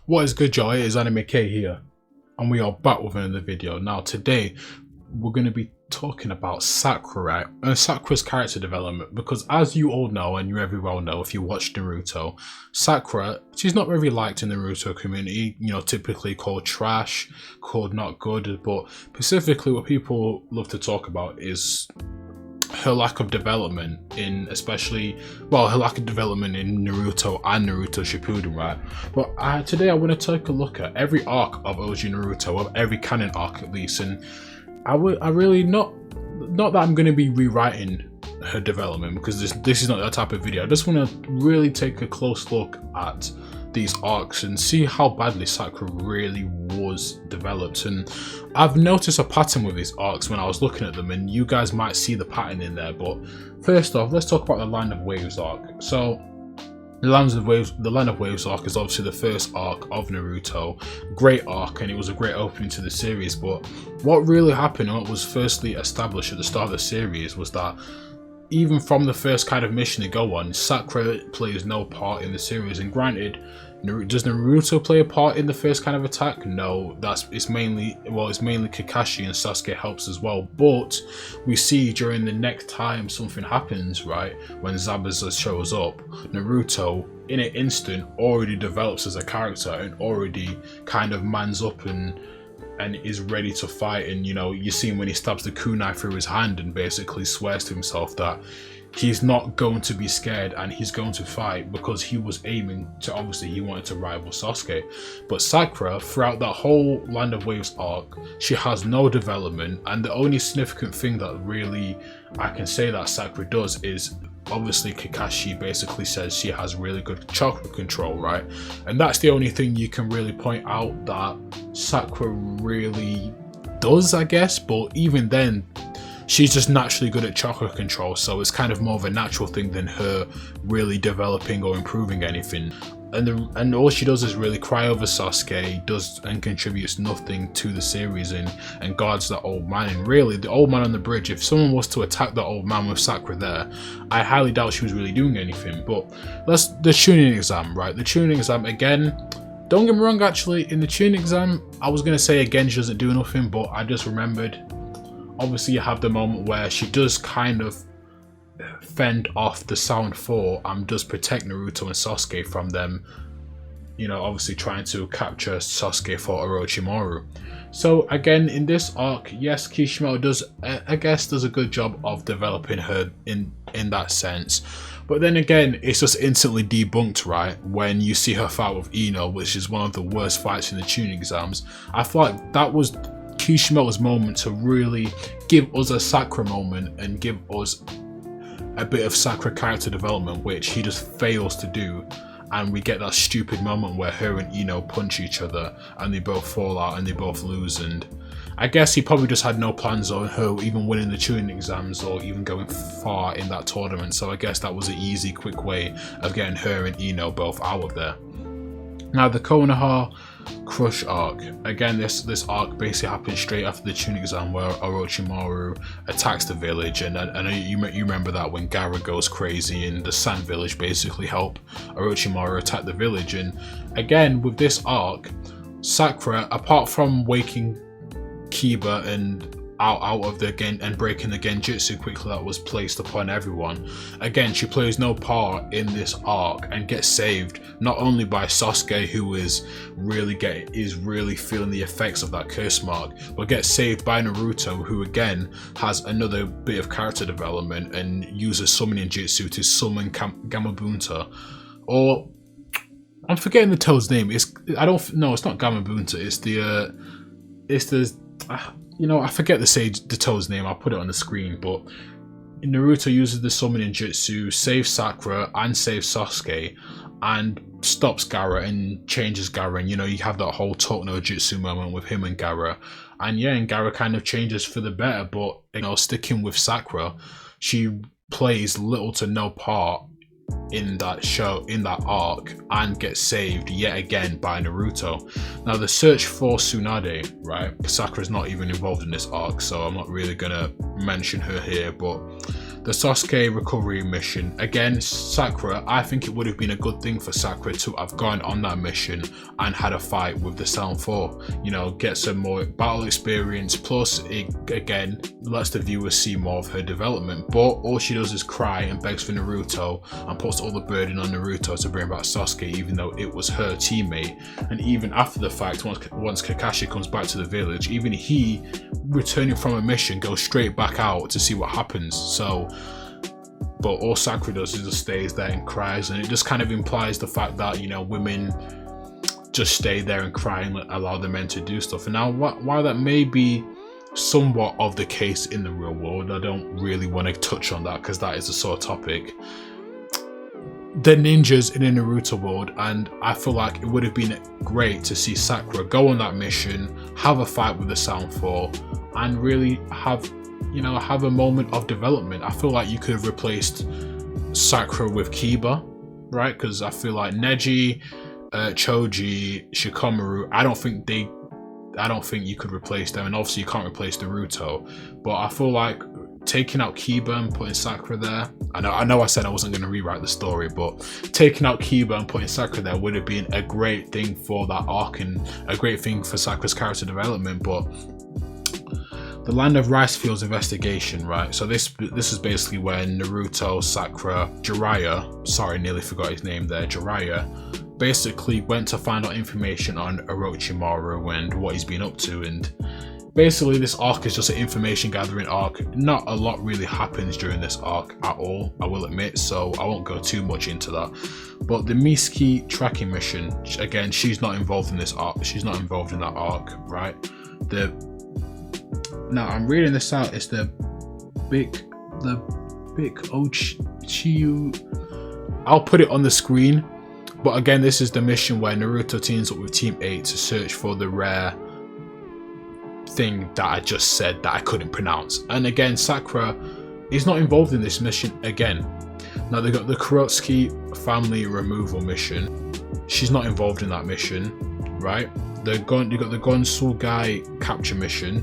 What is good, y'all? It is Anime K here, and we are back with another video. Now, today we're going to be talking about Sakura and Sakura's character development, because as you all know, and you very well know if you watch Naruto, Sakura, she's not very liked in the Naruto community, typically called trash, called not good, but specifically what people love to talk about is her lack of development in her lack of development in Naruto and Naruto Shippuden, right? But today I want to take a look at every arc of OG Naruto, of every canon arc at least, and I really not that I'm going to be rewriting her development, because this is not that type of video. I just want to really take a close look at these arcs and see how badly Sakura really was developed. And I've noticed a pattern with these arcs when I was looking at them, and you guys might see the pattern in there. But first off, let's talk about the Line of Waves arc. So the Line of Waves arc is obviously the first arc of Naruto. Great arc, and it was a great opening to the series. But what really happened, and what was firstly established at the start of the series, was that even from the first kind of mission to go on, Sakura plays no part in the series. And granted, does Naruto play a part in the first kind of attack? No, it's mainly Kakashi, and Sasuke helps as well. But we see during the next time something happens, right, when Zabuza shows up, Naruto in an instant already develops as a character and already kind of mans up and is ready to fight. And you see him when he stabs the kunai through his hand and basically swears to himself that he's not going to be scared and he's going to fight, because he was aiming to, obviously he wanted to rival Sasuke. But Sakura, throughout that whole Land of Waves arc, she has no development, and the only significant thing that really I can say that Sakura does is obviously Kakashi basically says she has really good chakra control, right? And that's the only thing you can really point out that Sakura really does, I guess. But even then, she's just naturally good at chakra control, so it's kind of more of a natural thing than her really developing or improving anything. And all she does is really cry over Sasuke, does and contributes nothing to the series, and guards that old man. And really, the old man on the bridge, if someone was to attack that old man with Sakura there, I highly doubt she was really doing anything. But that's the Chunin exam, right? The Chunin exam, again, don't get me wrong, actually, in the Chunin exam, I was going to say again she doesn't do nothing, but I just remembered, obviously you have the moment where she does kind of fend off the Sound Four and does protect Naruto and Sasuke from them, obviously trying to capture Sasuke for Orochimaru. So again, in this arc, yes, Kishimoto does a good job of developing her in that sense. But then again, it's just instantly debunked, right, when you see her fight with Ino, which is one of the worst fights in the Chunin exams. I feel like that was Kishimoto's moment to really give us a Sakura moment and give us a bit of Sakura character development, which he just fails to do. And we get that stupid moment where her and Ino punch each other and they both fall out and they both lose. And I guess he probably just had no plans on her even winning the Chunin exams or even going far in that tournament. So I guess that was an easy, quick way of getting her and Ino both out of there. Now, the Konoha Crush arc, again, this arc basically happens straight after the Chunin exam, where Orochimaru attacks the village, and I know you remember that when Gaara goes crazy and the Sand Village basically help Orochimaru attack the village. And again, with this arc, Sakura, apart from waking Kiba and out of the and breaking the genjutsu quickly that was placed upon everyone, again, she plays no part in this arc and gets saved not only by Sasuke, who is really feeling the effects of that curse mark, but gets saved by Naruto, who again has another bit of character development and uses summoning jutsu to summon Gamabunta. Or I'm forgetting the toad's name. It's not Gamabunta. I forget the toad's name. I'll put it on the screen. But Naruto uses the summoning jutsu, saves Sakura and saves Sasuke, and stops Gaara and changes Gaara. And you have that whole Talk no Jutsu moment with him and Gaara. And Gaara kind of changes for the better. But sticking with Sakura, she plays little to no part in that arc, and gets saved yet again by Naruto. Now, the search for Tsunade, right? Sakura's not even involved in this arc, so I'm not really gonna mention her here, but the Sasuke recovery mission. Again, Sakura, I think it would have been a good thing for Sakura to have gone on that mission and had a fight with the Sound 4. You know, get some more battle experience, plus it again lets the viewers see more of her development. But all she does is cry and begs for Naruto and puts all the burden on Naruto to bring back Sasuke, even though it was her teammate. And even after the fact, once Kakashi comes back to the village, even he, returning from a mission, goes straight back out to see what happens. So, but all Sakura does is just stays there and cries, and it just kind of implies the fact that, you know, women just stay there and cry and allow the men to do stuff. And now, while that may be somewhat of the case in the real world, I don't really want to touch on that because that is a sore topic. The ninjas in the Naruto world, and I feel like it would have been great to see Sakura go on that mission, have a fight with the Sound 4, and really have, you know, have a moment of development. I feel like you could have replaced Sakura with Kiba, right? Because I feel like Neji, Choji, Shikamaru, I don't think you could replace them, and obviously you can't replace Naruto. But I feel like taking out Kiba and putting Sakura there, I know I said I wasn't going to rewrite the story, but taking out Kiba and putting Sakura there would have been a great thing for that arc and a great thing for Sakura's character development. But the Land of Rice Fields investigation, right? So this is basically when Naruto, Sakura, Jiraiya, sorry, nearly forgot his name there, Jiraiya, basically went to find out information on Orochimaru and what he's been up to. And basically this arc is just an information gathering arc. Not a lot really happens during this arc at all, I will admit, so I won't go too much into that. But the Mitsuki tracking mission, again, she's not involved in this arc. She's not involved in that arc, right? Now I'm reading this out. It's the big Ochiyu. I'll put it on the screen. But again, this is the mission where Naruto teams up with Team 8 to search for the rare thing that I just said that I couldn't pronounce. And again, Sakura is not involved in this mission again. Now they got the Kurotsuki family removal mission. She's not involved in that mission, right? You got the Gonsugai capture mission,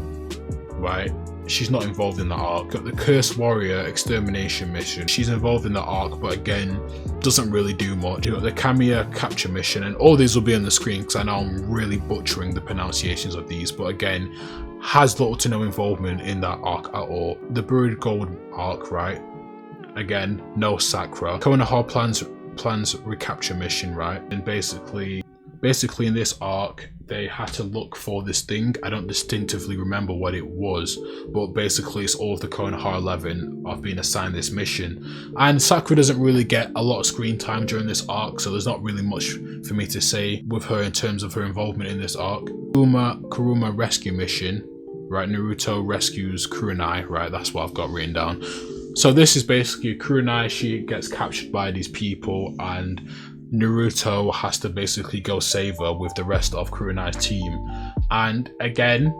right? She's not involved in that arc. Got the Cursed Warrior extermination mission. She's involved in that arc, but again, doesn't really do much. You got the Kamiya capture mission, and all these will be on the screen because I know I'm really butchering the pronunciations of these, but again, has little to no involvement in that arc at all. The Buried Gold arc, right? Again, no Sakura. Konoha plans recapture mission, right? And basically in this arc, they had to look for this thing. I don't distinctively remember what it was, but basically it's all of the Konoha 11 have been assigned this mission. And Sakura doesn't really get a lot of screen time during this arc, so there's not really much for me to say with her in terms of her involvement in this arc. Kuruma rescue mission, right? Naruto rescues Kurenai, right? That's what I've got written down. So this is basically Kurenai. She gets captured by these people, and Naruto has to basically go save her with the rest of Kurenai's team. And again,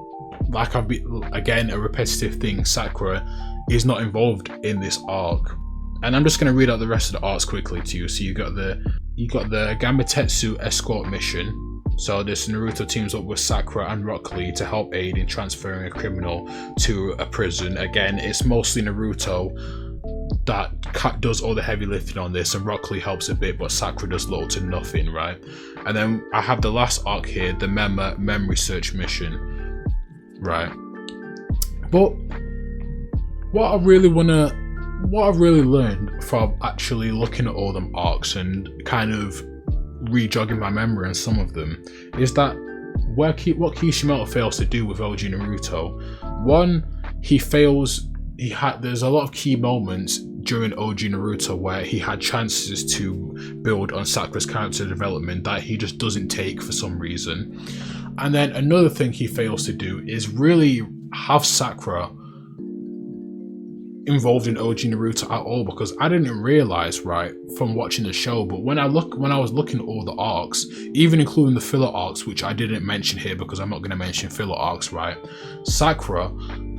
a repetitive thing, Sakura is not involved in this arc. And I'm just going to read out the rest of the arcs quickly to you. So you got the Gametetsu escort mission. So this Naruto teams up with Sakura and Rock Lee to help aid in transferring a criminal to a prison. Again, it's mostly Naruto that does all the heavy lifting on this, and Rock Lee helps a bit, but Sakura does little to nothing, right? And then I have the last arc here, the memory search mission, right? But what I really learned from actually looking at all them arcs and kind of re-jogging my memory on some of them is that what Kishimoto fails to do with OG Naruto, one, there's a lot of key moments during OG Naruto where he had chances to build on Sakura's character development that he just doesn't take for some reason. And then another thing he fails to do is really have Sakura involved in OG Naruto at all, because I didn't realize, right, from watching the show, but when I was looking at all the arcs, even including the filler arcs, which I didn't mention here because I'm not going to mention filler arcs, right, Sakura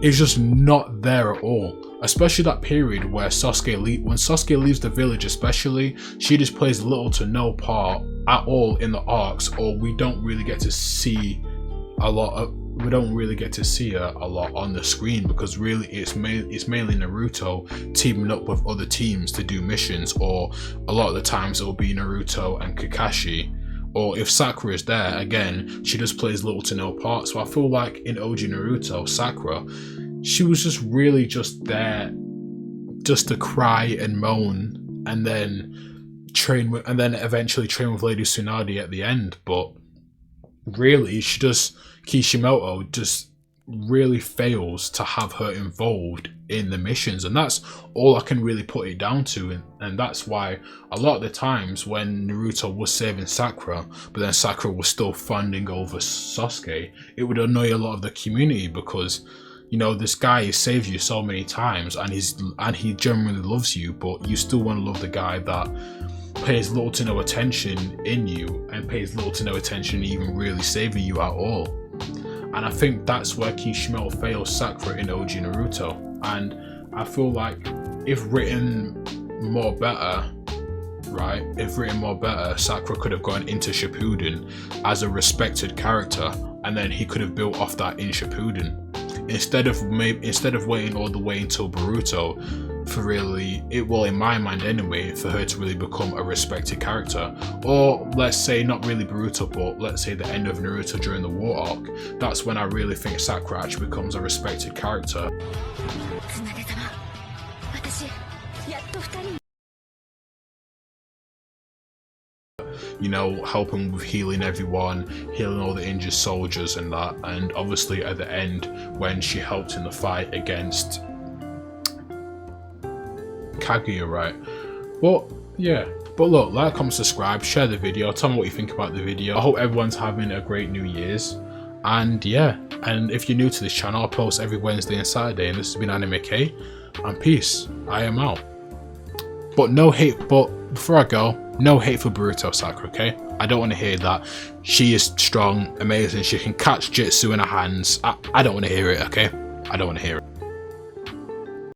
is just not there at all. Especially that period where when Sasuke leaves the village especially, she just plays little to no part at all in the arcs, or we don't really get to see a lot of we don't really get to see her a lot on the screen, because really it's mainly Naruto teaming up with other teams to do missions, or a lot of the times it'll be Naruto and Kakashi. Or if Sakura is there, again, she just plays little to no part. So I feel like in OG Naruto, Sakura, she was just really just there just to cry and moan, and then eventually train with Lady Tsunade at the end. But really, Kishimoto just really fails to have her involved in the missions, and that's all I can really put it down to. And that's why a lot of the times when Naruto was saving Sakura, but then Sakura was still funding over Sasuke, it would annoy a lot of the community, because you know, this guy has saved you so many times, and he genuinely loves you, but you still want to love the guy that pays little to no attention in you, and pays little to no attention even really saving you at all. And I think that's where Kishimoto fails Sakura in OG Naruto. And I feel like if written more better, Sakura could have gone into Shippuden as a respected character, and then he could have built off that in Shippuden, instead of waiting all the way until Boruto for really, in my mind anyway, for her to really become a respected character. Or let's say not really Boruto, but let's say the end of Naruto during the war arc. That's when I really think Sakura actually becomes a respected character. You know, helping with healing everyone, healing all the injured soldiers and that. And obviously at the end, when she helped in the fight against Kaguya, right? But yeah, but look, like, comment, subscribe, share the video, tell me what you think about the video. I hope everyone's having a great New Year's. And yeah, and if you're new to this channel, I post every Wednesday and Saturday, and this has been Anime K, and peace. I am out. But no hate, but before I go, no hate for Boruto Sakura, okay? I don't want to hear that. She is strong, amazing, she can catch Jitsu in her hands. I don't want to hear it, okay? I don't want to hear it.